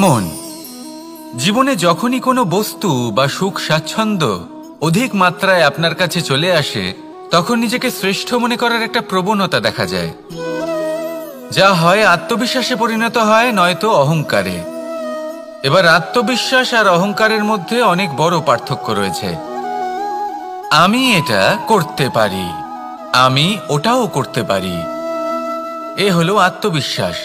মন। জীবনে যখনই কোনো বস্তু বা সুখ স্বাচ্ছন্দ্য অধিক মাত্রায় আপনার কাছে চলে আসে, তখন নিজেকে শ্রেষ্ঠ মনে করার একটা প্রবণতা দেখা যায়, যা হয় আত্মবিশ্বাসে পরিণত হয়, নয়তো অহংকারে। এবার আত্মবিশ্বাস আর অহংকারের মধ্যে অনেক বড় পার্থক্য রয়েছে। আমি এটা করতে পারি, আমি ওটাও করতে পারি, এ হলো আত্মবিশ্বাস।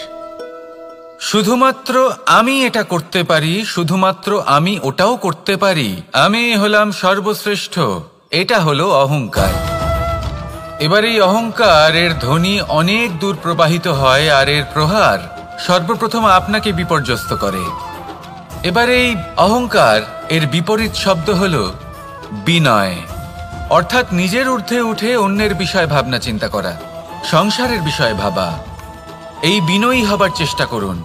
শুধুমাত্র আমি এটা করতে পারি, শুধুমাত্র আমি ওটাও করতে পারি, আমি হলাম সর্বশ্রেষ্ঠ, এটা হলো অহংকার। এবার এই অহংকার এর ধ্বনি অনেক দূর প্রবাহিত হয়, আর এর প্রহার সর্বপ্রথম আপনাকে বিপর্যস্ত করে। এবার এই অহংকার এর বিপরীত শব্দ হলো বিনয়, অর্থাৎ নিজের ঊর্ধ্বে উঠে অন্যের বিষয় ভাবনা চিন্তা করা, সংসারের বিষয় ভাবা। এই বিনয়ী হবার চেষ্টা করুন,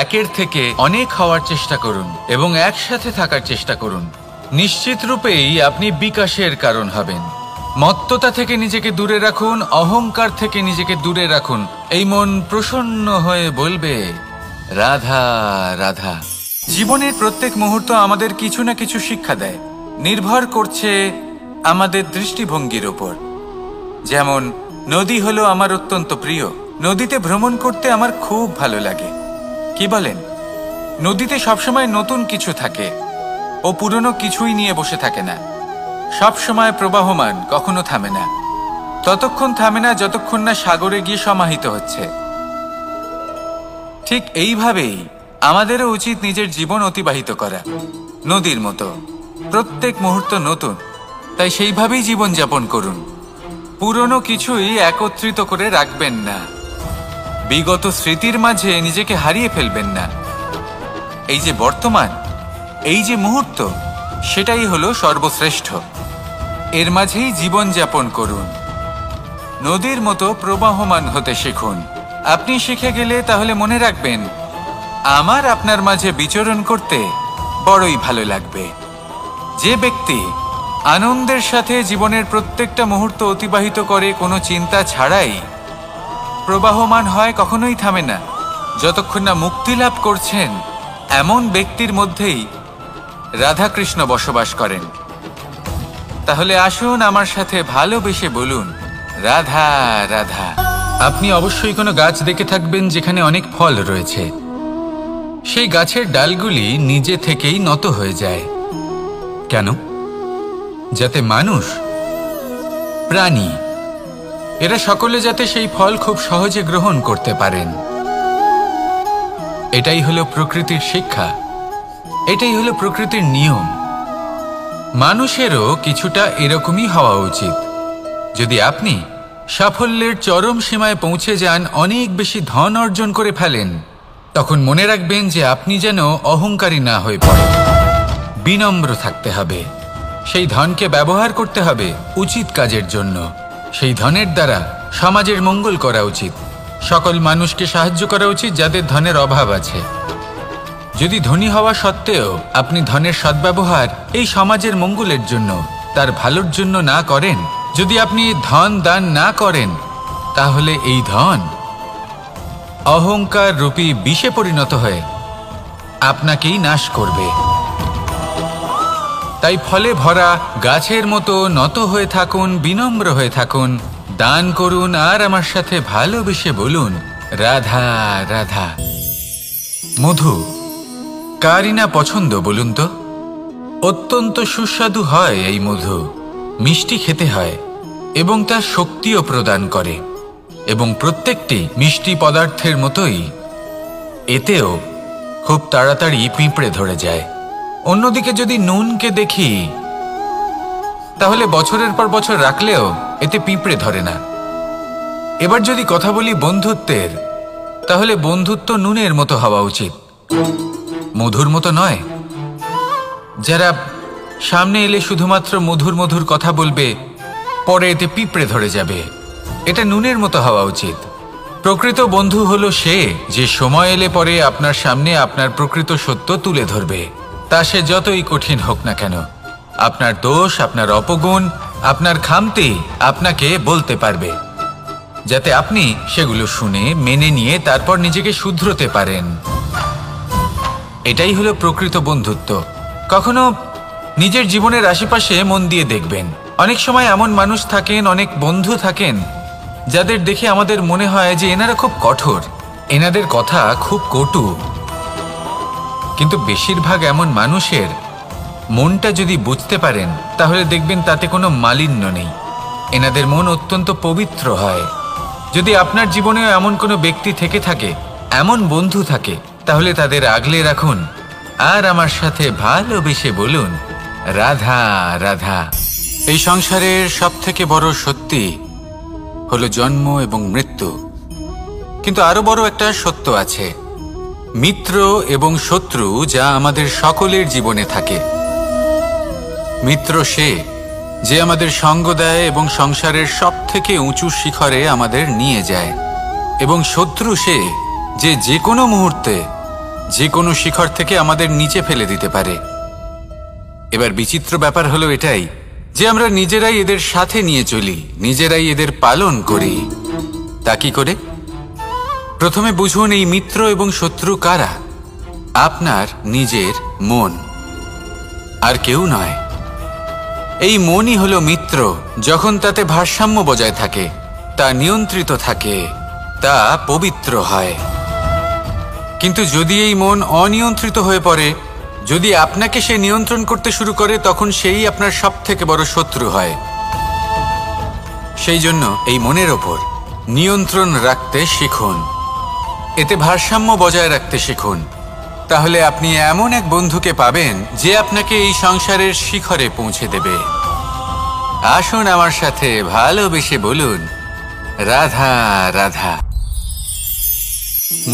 একের থেকে অনেক হওয়ার চেষ্টা করুন এবং একসাথে থাকার চেষ্টা করুন। নিশ্চিত রূপেই আপনি বিকাশের কারণ হবেন। মত্ততা থেকে নিজেকে দূরে রাখুন, অহংকার থেকে নিজেকে দূরে রাখুন। এই মন প্রসন্ন হয়ে বলবে, রাধা রাধা। জীবনের প্রত্যেক মুহূর্ত আমাদের কিছু না কিছু শিক্ষা দেয়, নির্ভর করছে আমাদের দৃষ্টিভঙ্গির ওপর। যেমন নদী হলো আমার অত্যন্ত প্রিয়, নদীতে ভ্রমণ করতে আমার খুব ভালো লাগে। কি বলেন? নদীতে সবসময় নতুন কিছু থাকে, ও পুরনো কিছুই নিয়ে বসে থাকে না। সবসময় প্রবাহমান, কখনো থামে না। ততক্ষণ থামে না যতক্ষণ না সাগরে গিয়ে সমাহিত হচ্ছে। ঠিক এইভাবেই আমাদেরও উচিত নিজের জীবন অতিবাহিত করা, নদীর মতো। প্রত্যেক মুহূর্ত নতুন, তাই সেইভাবেই জীবন যাপন করুন। পুরনো কিছুই একত্রিত করে রাখবেন না, বিগত স্মৃতির মাঝে নিজেকে হারিয়ে ফেলবেন না। এই যে বর্তমান, এই যে মুহূর্ত, সেটাই হলো সর্বশ্রেষ্ঠ। এর মাঝেই জীবন যাপন করুন, নদীর মতো প্রবাহমান হতে শিখুন। আপনি শিখে গেলে তাহলে মনে রাখবেন, আমার আপনার মাঝে বিচরণ করতে বড়ই ভালো লাগবে। যে ব্যক্তি আনন্দের সাথে জীবনের প্রত্যেকটা মুহূর্ত অতিবাহিত করে, কোনো চিন্তা ছাড়াই প্রবাহমান হয়, কখনোই থামে না যতক্ষণ না মুক্তি লাভ করছেন, এমন ব্যক্তির মধ্যেই রাধাকৃষ্ণ বসবাস করেন। তাহলে আসুন আমার সাথে ভালোবেসে বলুন, রাধা রাধা। আপনি অবশ্যই কোনো গাছ দেখে থাকবেন যেখানে অনেক ফল রয়েছে। সেই গাছের ডালগুলি নিজে থেকেই নত হয়ে যায়। কেন? যাতে মানুষ, প্রাণী, এরা সকলে যাতে সেই ফল খুব সহজে গ্রহণ করতে পারেন। এটাই হলো প্রকৃতির শিক্ষা, এটাই হলো প্রকৃতির নিয়ম। মানুষেরও কিছুটা এরকমই হওয়া উচিত। যদি আপনি সাফল্যের চরম সীমায় পৌঁছে যান, অনেক বেশি ধন অর্জন করে ফেলেন, তখন মনে রাখবেন যে আপনি যেন অহংকারী না হয়ে পড়েন। বিনম্র থাকতে হবে, সেই ধনকে ব্যবহার করতে হবে উচিত কাজের জন্য। সেই ধনের দ্বারা সমাজের মঙ্গল করা উচিত, সকল মানুষকে সাহায্য করা উচিত যাদের ধনের অভাব আছে। যদি ধনী হওয়া সত্ত্বেও আপনি ধনের সদ্ব্যবহার এই সমাজের মঙ্গলের জন্য, তার ভালোর জন্য না করেন, যদি আপনি ধন দান না করেন, তাহলে এই ধন অহংকার রূপী বিষে পরিণত হয়ে আপনাকেই নাশ করবে। তাই ফলে ভরা গাছের মতো নত হয়ে থাকুন, বিনম্র হয়ে থাকুন, দান করুন, আর আমার সাথে ভালোবেসে বলুন, রাধা রাধা। মধু কারই না পছন্দ বলুন তো? অত্যন্ত সুস্বাদু হয় এই মধু, মিষ্টি খেতে হয় এবং তা শক্তিও প্রদান করে। এবং প্রত্যেকটি মিষ্টি পদার্থের মতোই এতেও খুব তাড়াতাড়ি পিঁপড়ে ধরে যায়। অন্যদিকে যদি নুনকে দেখি, তাহলে বছরের পর বছর রাখলেও এতে পিঁপড়ে ধরে না। এবার যদি কথা বলি বন্ধুত্বের, তাহলে বন্ধুত্ব নুনের মতো হওয়া উচিত, মধুর মতো নয়। যারা সামনে এলে শুধুমাত্র মধুর মধুর কথা বলবে, পরে এতে পিঁপড়ে ধরে যাবে। এটা নুনের মতো হওয়া উচিত। প্রকৃত বন্ধু হলো সে যে সময় এলে পরে আপনার সামনে আপনার প্রকৃত সত্য তুলে ধরবে, তা সে যতই কঠিন হোক না কেন। আপনার দোষ, আপনার অপগুণ, আপনার খামতি আপনাকে বলতে পারবে, যাতে আপনি সেগুলো শুনে মেনে নিয়ে তারপর নিজেকে শুধরোতে পারেন। এটাই হলো প্রকৃত বন্ধুত্ব। কখনো নিজের জীবনের আশেপাশে মন দিয়ে দেখবেন, অনেক সময় এমন মানুষ থাকেন, অনেক বন্ধু থাকেন যাদের দেখে আমাদের মনে হয় যে এনারা খুব কঠোর, এনাদের কথা খুব কটু। কিন্তু বেশিরভাগ এমন মানুষের মনটা যদি বুঝতে পারেন তাহলে দেখবেন তাতে কোনো মালিন্য নেই, এনাদের মন অত্যন্ত পবিত্র হয়। যদি আপনার জীবনেও এমন কোনো ব্যক্তি থেকে থাকে, এমন বন্ধু থাকে, তাহলে তাদের আগলে রাখুন আর আমার সাথে ভালোবেসে বলুন, রাধা রাধা। এই সংসারের সবথেকে বড় সত্যি হলো জন্ম এবং মৃত্যু, কিন্তু আরো বড় একটা সত্য আছে, মিত্র এবং শত্রু, যা আমাদের সকলের জীবনে থাকে। মিত্র সে যে আমাদের সঙ্গ দেয় এবং সংসারের সবথেকে উঁচু শিখরে আমাদের নিয়ে যায়, এবং শত্রু সে যে যে কোনো মুহূর্তে যে কোনো শিখর থেকে আমাদের নিচে ফেলে দিতে পারে। এবার বিচিত্র ব্যাপার হলো এটাই যে আমরা নিজেরাই এদের সাথে নিয়ে চলি, নিজেরাই এদের পালন করি। তা কি করে? প্রথমে বুঝুন এই মিত্র এবং শত্রু কারা। আপনার নিজের মন, আর কেউ নয়। এই মনই হলো মিত্র যখন তাতে ভারসাম্য বজায় থাকে, তা নিয়ন্ত্রিত থাকে, তা পবিত্র হয়। কিন্তু যদি এই মন অনিয়ন্ত্রিত হয়ে পড়ে, যদি আপনাকে সে নিয়ন্ত্রণ করতে শুরু করে, তখন সেই আপনার সবথেকে বড় শত্রু হয়। সেই জন্য এই মনের ওপর নিয়ন্ত্রণ রাখতে শিখুন, এতে ভারসাম্য বজায় রাখতে শিখুন। তাহলে আপনি এমন এক বন্ধুকে পাবেন যে আপনাকে এই সংসারের শিখরে পৌঁছে দেবে। আসুন আমার সাথে ভালোবেসে বলুন, রাধা রাধা।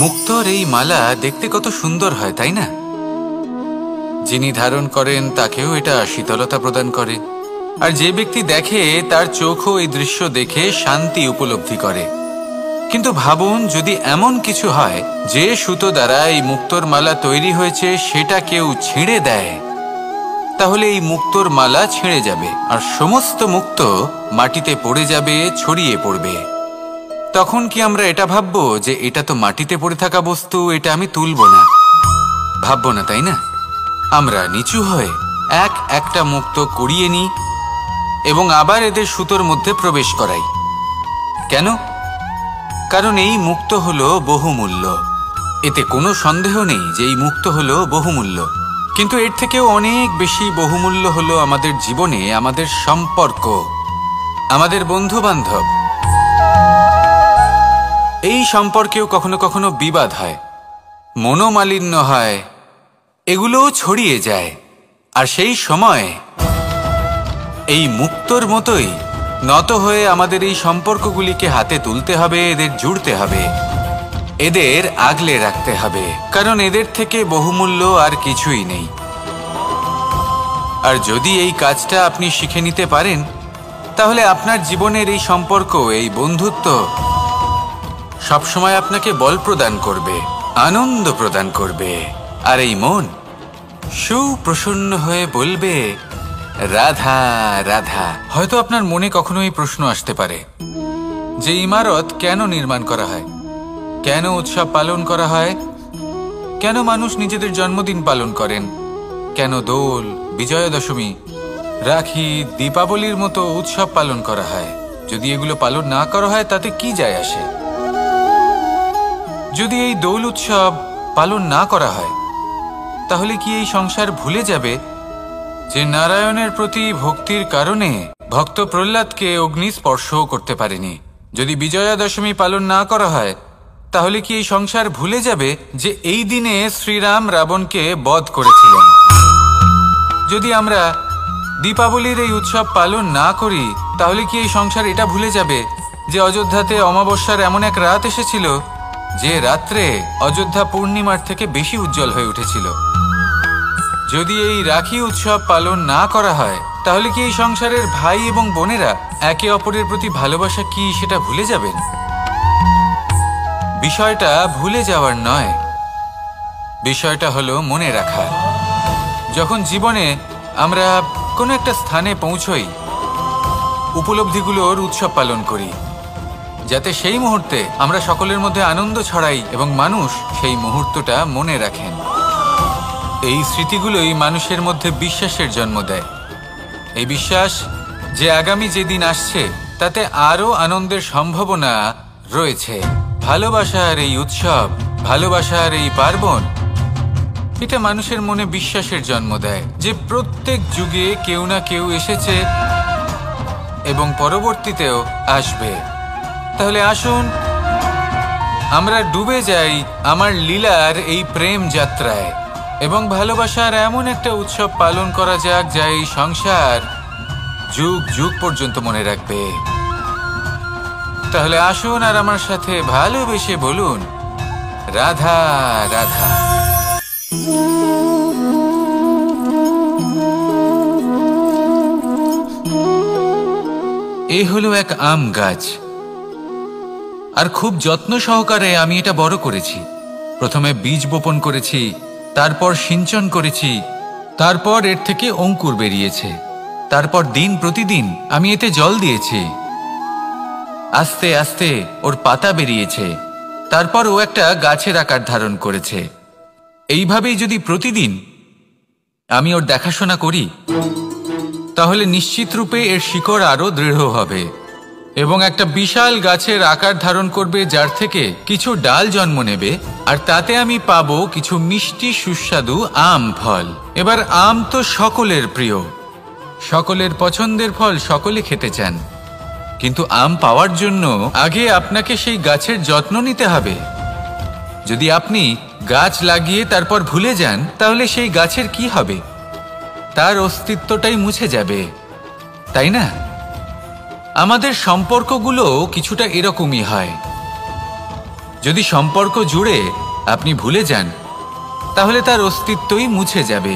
মুক্তোর এই মালা দেখতে কত সুন্দর হয়, তাই না? যিনি ধারণ করেন তাকেও এটা শীতলতা প্রদান করে, আর যে ব্যক্তি দেখে তার চোখও এই দৃশ্য দেখে শান্তি উপলব্ধি করে। কিন্তু ভাবুন, যদি এমন কিছু হয় যে সুতো দ্বারা এই মুক্তোর মালা তৈরি হয়েছে সেটা কেউ ছিঁড়ে দেয়, তাহলে এই মুক্তোর মালা ছিঁড়ে যাবে আর সমস্ত মুক্তো মাটিতে পড়ে যাবে, ছড়িয়ে পড়বে। তখন কি আমরা এটা ভাববো যে এটা তো মাটিতে পড়ে থাকা বস্তু, এটা আমি তুলব না? ভাববো না, তাই না? আমরা নিচু হয়ে একটা মুক্তো কুড়িয়ে নিই এবং আবার এদের সুতোর মধ্যে প্রবেশ করাই। কেন? কারণ এই মুক্তো হলো বহুমূল্য। এতে কোনো সন্দেহ নেই যে এই মুক্তো হলো বহুমূল্য, কিন্তু এর থেকেও অনেক বেশি বহুমূল্য হলো আমাদের জীবনে আমাদের সম্পর্ক, আমাদের বন্ধু বান্ধব। এই সম্পর্কেও কখনো কখনো বিবাদ হয়, মনোমালিন্য হয়, এগুলোও ছড়িয়ে যায়। আর সেই সময় এই মুক্তোর মতোই নত হয়ে আমাদের এই সম্পর্কগুলিকে হাতে তুলতে হবে, এদের জুড়তে হবে, এদের আগলে রাখতে হবে, কারণ এদের থেকে বহুমূল্য আর কিছুই নেই। আর যদি এই কাজটা আপনি শিখে নিতে পারেন, তাহলে আপনার জীবনের এই সম্পর্ক, এই বন্ধুত্ব সবসময় আপনাকে বল প্রদান করবে, আনন্দ প্রদান করবে, আর এই মন সুপ্রসন্ন হয়ে বলবে, রাধা রাধা। হয়তো আপনার মনে কখনো এই প্রশ্ন আসতে পারে যে ইমারত কেন নির্মাণ করা হয়, কেন উৎসব পালন করা হয়, কেন মানুষ নিজেদের জন্মদিন পালন করেন, কেন দোল, বিজয়া দশমী, রাখি, দীপাবলির মতো উৎসব পালন করা হয়? যদি এগুলো পালন না করা হয় তাতে কি যায় আসে? যদি এই দোল উৎসব পালন না করা হয় তাহলে কি এই সংসার ভুলে যাবে যে নারায়ণের প্রতি ভক্তির কারণে ভক্ত প্রহ্লাদকে অগ্নি স্পর্শও করতে পারেনি? যদি বিজয়া দশমী পালন না করা হয় তাহলে কি এই সংসার ভুলে যাবে যে এই দিনে শ্রীরাম রাবণকে বধ করেছিলেন? যদি আমরা দীপাবলির এই উৎসব পালন না করি তাহলে কি এই সংসার এটা ভুলে যাবে যে অযোধ্যাতে অমাবস্যার এমন এক রাত এসেছিল যে রাত্রে অযোধ্যা পূর্ণিমার থেকে বেশি উজ্জ্বল হয়ে উঠেছিল? যদি এই রাখি উৎসব পালন না করা হয় তাহলে কি এই সংসারের ভাই এবং বোনেরা একে অপরের প্রতি ভালোবাসা কি সেটা ভুলে যাবেন? বিষয়টা ভুলে যাওয়ার নয়, বিষয়টা হলো মনে রাখার। যখন জীবনে আমরা কোনো একটা স্থানে পৌঁছই, উপলব্ধিগুলোর উৎসব পালন করি, যাতে সেই মুহূর্তে আমরা সকলের মধ্যে আনন্দ ছড়াই এবং মানুষ সেই মুহূর্তটা মনে রাখেন। এই স্মৃতিগুলোই মানুষের মধ্যে বিশ্বাসের জন্ম দেয়। এই বিশ্বাস যে আগামী যেদিন আসছে তাতে আরো আনন্দের সম্ভাবনা রয়েছে। ভালোবাসার এই উৎসব, ভালোবাসার এই পার্বণ, এটা মানুষের মনে বিশ্বাসের জন্ম দেয় যে প্রত্যেক যুগে কেউ না কেউ এসেছে এবং পরবর্তীতেও আসবে। তাহলে আসুন আমরা ডুবে যাই আমার লীলার এই প্রেম যাত্রায় এবং ভালোবাসার এমন একটা উৎসব পালন করা যাক যা এই সংসার যুগ যুগ পর্যন্ত মনে রাখবে। তাহলে আসুন আর আমার সাথে ভালোবেসে বলুন, রাধা রাধা। এ হলো এক আম গাছ, আর খুব যত্ন সহকারে আমি এটা বড় করেছি। প্রথমে বীজ বপন করেছি, তারপর সিঞ্চন করেছি, তারপর এর থেকে অঙ্কুর বেরিয়েছে, তারপর দিন প্রতিদিন আমি এতে জল দিয়েছি। আস্তে আস্তে ওর পাতা বেরিয়েছে, তারপর ও একটা গাছের আকার ধারণ করেছে। এইভাবেই যদি প্রতিদিন আমি ওর দেখাশোনা করি তাহলে নিশ্চিত রূপে এর শিকড় আরো দৃঢ় হবে এবং একটা বিশাল গাছের আকার ধারণ করবে, যার থেকে কিছু ডাল জন্ম নেবে, আর তাতে আমি পাবো কিছু মিষ্টি সুস্বাদু আম ফল। এবার আম তো সকলের প্রিয়, সকলের পছন্দের ফল, সকলে খেতে চান। কিন্তু আম পাওয়ার জন্য আগে আপনাকে সেই গাছের যত্ন নিতে হবে। যদি আপনি গাছ লাগিয়ে তারপর ভুলে যান তাহলে সেই গাছের কি হবে? তার অস্তিত্বটাই মুছে যাবে, তাই না? আমাদের সম্পর্কগুলো কিছুটা এরকমই হয়। যদি সম্পর্ক জুড়ে আপনি ভুলে যান তাহলে তার অস্তিত্বই মুছে যাবে।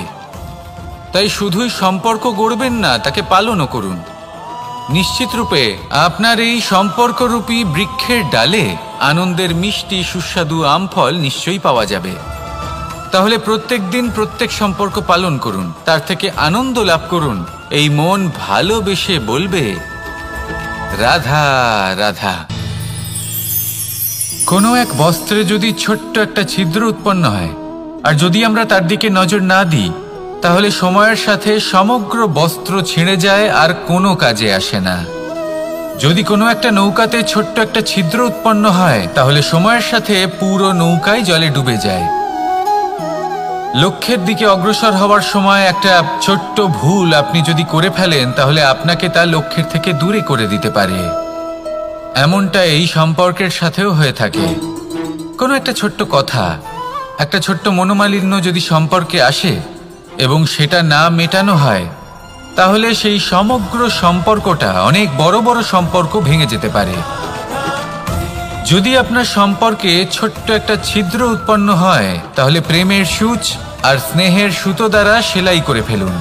তাই শুধুই সম্পর্ক গড়বেন না, তাকে পালনও করুন। নিশ্চিত রূপে আপনার এই সম্পর্করূপী বৃক্ষের ডালে আনন্দের মিষ্টি সুস্বাদু আম ফল নিশ্চয়ই পাওয়া যাবে। তাহলে প্রত্যেক দিন প্রত্যেক সম্পর্ক পালন করুন, তার থেকে আনন্দ লাভ করুন। এই মন ভালোবেসে বলবে, রাধা রাধা। কোনো এক বস্ত্রে যদি ছোট্ট একটা ছিদ্র উৎপন্ন হয়, আর যদি আমরা তার দিকে নজর না দিই, তাহলে সময়ের সাথে সমগ্র বস্ত্র ছিঁড়ে যায় আর কোনো কাজে আসে না। যদি কোনো একটা নৌকাতে ছোট্ট একটা ছিদ্র উৎপন্ন হয়, তাহলে সময়ের সাথে পুরো নৌকাই জলে ডুবে যায়। লক্ষ্যের দিকে অগ্রসর হওয়ার সময় একটা ছোট্ট ভুল আপনি যদি করে ফেলেন, তাহলে আপনাকে তা লক্ষ্যের থেকে দূরে করে দিতে পারে। এমনটা এই সম্পর্কের সাথেও হয়ে থাকে। কোনো একটা ছোট্ট কথা, একটা ছোট্ট মনোমালিন্য যদি সম্পর্কে আসে এবং সেটা না মেটানো হয়, তাহলে সেই সমগ্র সম্পর্কটা, অনেক বড় বড় সম্পর্ক ভেঙে যেতে পারে। যদি আপনার সম্পর্কে ছোট্ট একটা ছিদ্র উৎপন্ন হয়, তাহলে প্রেমের সূচ আর স্নেহের সুতো দ্বারা সেলাই করে ফেলুন,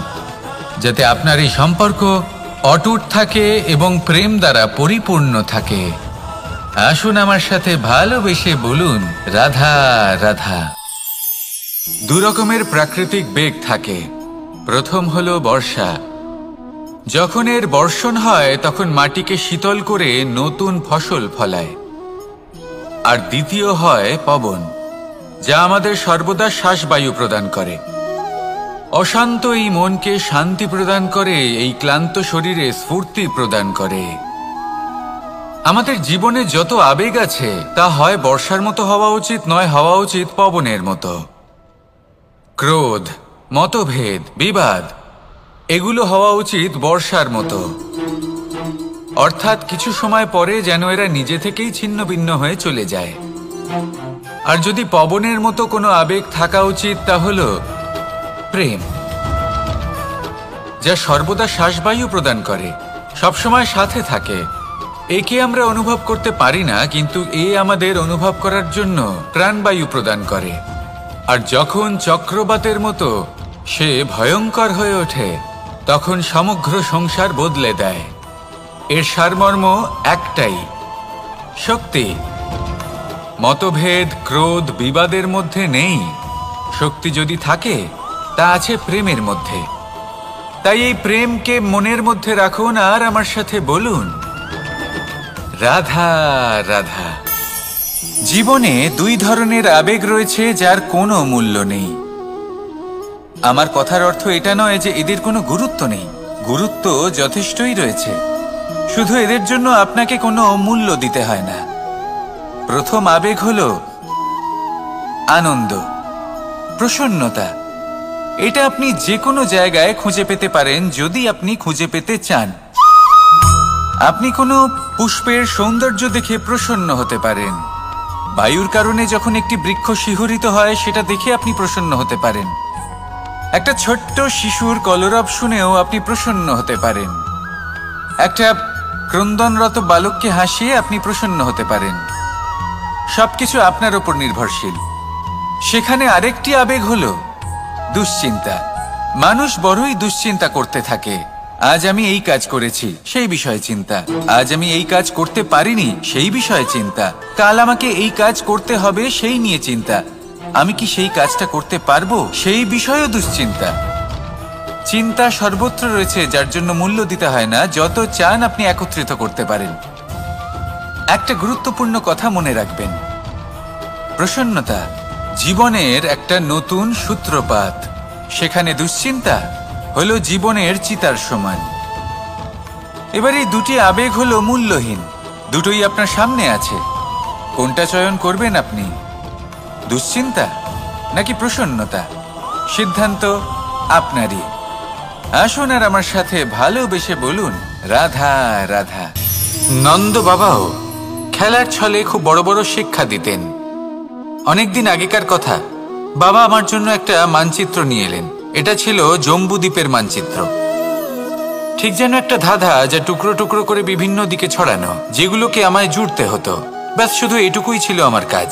যাতে আপনার এই সম্পর্ক অটুট থাকে এবং প্রেম দ্বারা পরিপূর্ণ থাকে। আসুন আমার সাথে ভালোবেসে বলুন, রাধা রাধা। দু রকমের প্রাকৃতিক বেগ থাকে। প্রথম হলো বর্ষা। যখন এর বর্ষণ হয় তখন মাটিকে শীতল করে নতুন ফসল ফলায়। আর দ্বিতীয় হয় পবন, যা আমাদের সর্বদা শ্বাসবায়ু প্রদান করে। অশান্ত এই মনকে শান্তি প্রদান করে, এই ক্লান্ত শরীরে স্ফূর্তি প্রদান করে। আমাদের জীবনে যত আবেগ আছে তা হয় বর্ষার মতো হওয়া উচিত, নয় হওয়া উচিত পবনের মতো। ক্রোধ, মতভেদ, বিবাদ, এগুলো হওয়া উচিত বর্ষার মতো। অর্থাৎ কিছু সময় পরে যেন এরা নিজে থেকেই ছিন্ন ভিন্ন হয়ে চলে যায়। আর যদি পবনের মতো কোনো আবেগ থাকা উচিত, তা হলো প্রেম, যা সর্বদা শ্বাসবায়ু প্রদান করে, সবসময় সাথে থাকে। একে আমরা অনুভব করতে পারি না, কিন্তু এ আমাদের অনুভব করার জন্য প্রাণবায়ু প্রদান করে। আর যখন চক্রবাতের মতো সে ভয়ঙ্কর হয়ে ওঠে, তখন সমগ্র সংসার বদলে দেয়। এর সারমর্ম একটাই, শক্তি। মতভেদ, ক্রোধ, বিবাদের মধ্যে নেই। শক্তি যদি থাকে, তা আছে প্রেমের মধ্যে। তাই এই প্রেমকে মনের মধ্যে রাখুন আর আমার সাথে বলুন, রাধা রাধা। জীবনে দুই ধরনের আবেগ রয়েছে যার কোনো মূল্য নেই। আমার কথার অর্থ এটা নয় যে এদের কোনো গুরুত্ব নেই, গুরুত্ব যথেষ্টই রয়েছে, শুধু এদের জন্য আপনাকে কোনো মূল্য দিতে হয় না। প্রথম আবেগ হলো আনন্দ, প্রসন্নতা। এটা আপনি যে কোনো জায়গায় খুঁজে পেতে পারেন যদি আপনি খুঁজে পেতে চান। আপনি কোনো পুষ্পের সৌন্দর্য দেখে প্রসন্ন হতে পারেন। বায়ুর কারণে যখন একটি বৃক্ষ শিহরিত হয় সেটা দেখে আপনি প্রসন্ন হতে পারেন। একটা ছোট্ট শিশুর কলরব শুনেও আপনি প্রসন্ন হতে পারেন। একটা ক্রন্দনরত বালককে হাসিয়ে আপনি প্রসন্ন হতে পারেন। সবকিছু আপনার উপর নির্ভরশীল। সেখানে আরেকটি আবেগ হলো দুশ্চিন্তা। মানুষ বড়ই দুশ্চিন্তা করতে থাকে। আজ আমি এই কাজ করেছি, সেই বিষয়ে চিন্তা। আজ আমি এই কাজ করতে পারিনি, সেই বিষয়ে চিন্তা। কাল আমাকে এই কাজ করতে হবে, সেই নিয়ে চিন্তা। আমি কি সেই কাজটা করতে পারবো, সেই বিষয়েও দুশ্চিন্তা। চিন্তা সর্বত্র রয়েছে, যার জন্য মূল্য দিতে হয় না। যত চান আপনি একত্রিত করতে পারেন। একটা গুরুত্বপূর্ণ কথা মনে রাখবেন, প্রসন্নতা জীবনের একটা নতুন সূত্রপাত। সেখানে দুশ্চিন্তা হলো জীবনের চিতার সমান। এবার এই দুটি আবেগ হলো মূল্যহীন, দুটোই আপনার সামনে আছে। কোনটা চয়ন করবেন আপনি, দুশ্চিন্তা নাকি প্রসন্নতা? সিদ্ধান্ত আপনারই। আসুন আর আমার সাথে ভালোবেসে বলুন, রাধা রাধা। নন্দ বাবাও খেলার ছলে খুব বড় বড় শিক্ষা দিতেন। অনেকদিন আগেকার কথা, বাবা আমার জন্য একটা মানচিত্র নিয়ে এলেন। এটা ছিল জম্বু দ্বীপের মানচিত্র, ঠিক যেন একটা ধাঁধা, যা টুকরো টুকরো করে বিভিন্ন দিকে ছড়ানো, যেগুলোকে আমায় জুড়তে হতো। ব্যাস শুধু এটুকুই ছিল আমার কাজ।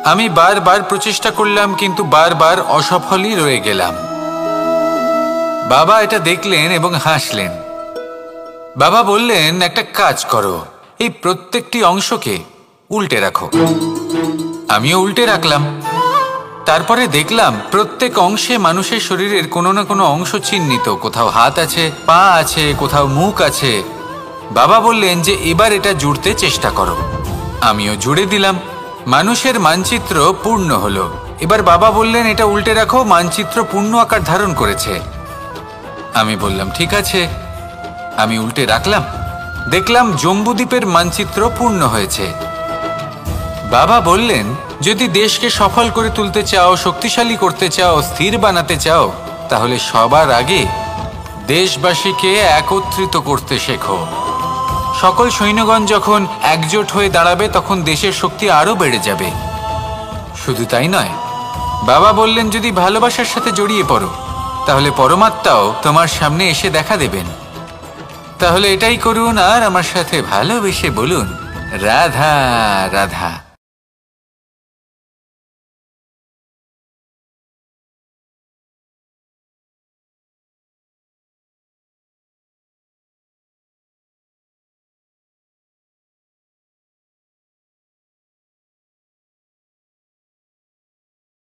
আমি বারবার প্রচেষ্টা করলাম, কিন্তু বারবার অসফলই রয়ে গেলাম। বাবা এটা দেখলেন এবং হাসলেন। বাবা বললেন, একটা কাজ করো, এই প্রত্যেকটি অংশকে উল্টে রাখো। আমিও উল্টে রাখলাম। তারপরে দেখলাম প্রত্যেক অংশে মানুষের শরীরের কোনো না কোনো অংশ চিহ্নিত। কোথাও হাত আছে, পা আছে, কোথাও মুখ আছে। বাবা বললেন যে এবার এটা জুড়তে চেষ্টা করো। আমিও জুড়ে দিলাম। মানুষের মানচিত্র পূর্ণ হলো। এবার বাবা বললেন, এটা উল্টে রাখো, মানচিত্র পূর্ণ আকার ধারণ করেছে। আমি বললাম, ঠিক আছে। আমি উল্টে রাখলাম, দেখলাম জম্বুদ্বীপের মানচিত্র পূর্ণ হয়েছে। বাবা বললেন, যদি দেশকে সফল করে তুলতে চাও, শক্তিশালী করতে চাও, স্থির বানাতে চাও, তাহলে সবার আগে দেশবাসীকে একত্রিত করতে শেখো। সকল সৈন্যগণ যখন একজোট হয়ে দাঁড়াবে, তখন দেশের শক্তি আরো বেড়ে যাবে। শুধু তাই নয়, বাবা বললেন, যদি ভালোবাসার সাথে জড়িয়ে পড়ো, তাহলে পরমাত্মাও তোমার সামনে এসে দেখা দেবেন। তাহলে এটাই করুন আর আমার সাথে ভালোবেসে বলুন, রাধা রাধা।